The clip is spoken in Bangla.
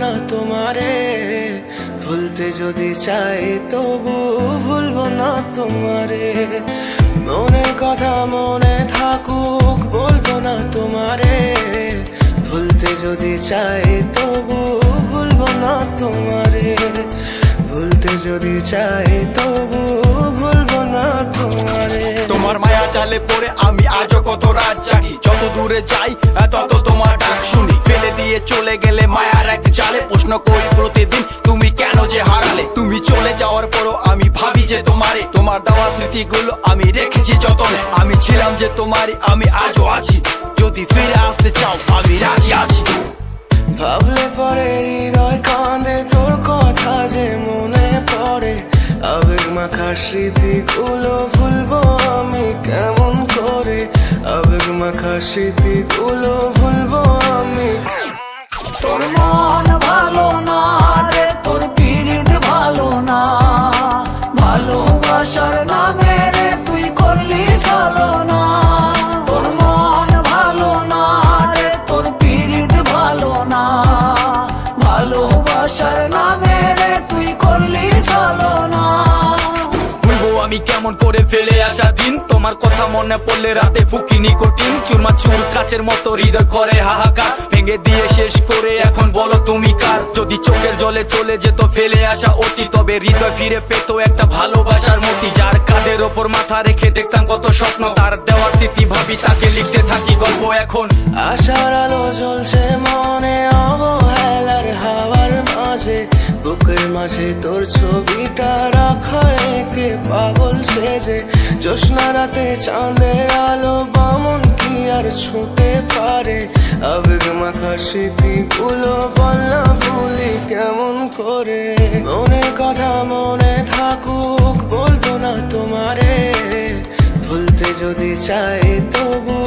না তোমারে, ভুলতে যদি চাই তবু ভুলবো না তোমারে। মনের কথা মনে থাকুক বলবো না তোমারে, ভুলতে যদি চাই তবু ভুলবো না তোমারে, ভুলতে যদি চাই তবু ভুলবো না তোমারে। তোমার মায়া জালে পড়ে আমি আজও কত রাত জাগি, যত দূরে যাই তত তোমার ডাক শুনি। ফেলে দিয়ে চলে গেলে মায়ার এক জালে, প্রশ্ন করি প্রতিদিন তুমি কেন যে হারালে। তুমি চলে যাওয়ার পরও আমি ভাবি যে তোমারে, তোমার দেওয়া স্মৃতিগুলো আমি রেখেছি যতনে। আমি ছিলাম যে তোমারই, আমি আজও আছি, যদি ফিরে আসতে চাও আমি রাজি আছি। ভাবলে পরে হৃদয় কাঁদে, তোর কথা যে মনে পড়ে। আবেগ মাখা স্মৃতিগুলো ভুলবো আমি কেমন করে, আবেগ মাখা স্মৃতিগুলো ভুলবো আমি। তোর মন ভালো না রে, তোর পিরিত ভালো না, ভালোবাসার নামে রে তুই করলি চলো না। তোর মন ভালো না রে, তোর পিরিত ভালো না, ভালোবাসার নামে রে তুই করলি চলো না। ভুলবো আমি কেমন করে ফেলে আসা দিন, তোমার কথা মনে পড়লে রাতে ফুকি নিকোটিন। চুরমা চুর কাচের মতো হৃদয় করে হাহাকার, ভেঙে দিয়ে শেষ করে এখন বলো তুমি কার। যদি চোখের জলে চলে যেত ফেলে আসা অতি, তবে হৃদয় ফিরে পেত একটা ভালোবাসার মতি। যার কাঁধের ওপর মাথা রেখে দেখতাম কত স্বপ্ন, তার দেওয়ার স্মৃতি ভাবি তাকে লিখতে থাকি গল্প এখন। আশার আলো জ্বলছে মনে অবহেলার হাওয়ার মাঝে, বুকের মাঝে তোর ছবিটা রাখা একে পাগল সেজে। জ্যোৎস্না রাতে চাঁদের আলো বামন কি আর ছুঁতে পারে, আবেগ মাখা স্মৃতিগুলো বল না ভুলি কেমন করে। মনের কথা মনে থাকুক বলবো না তোমারে, ভুলতে যদি চাই তবু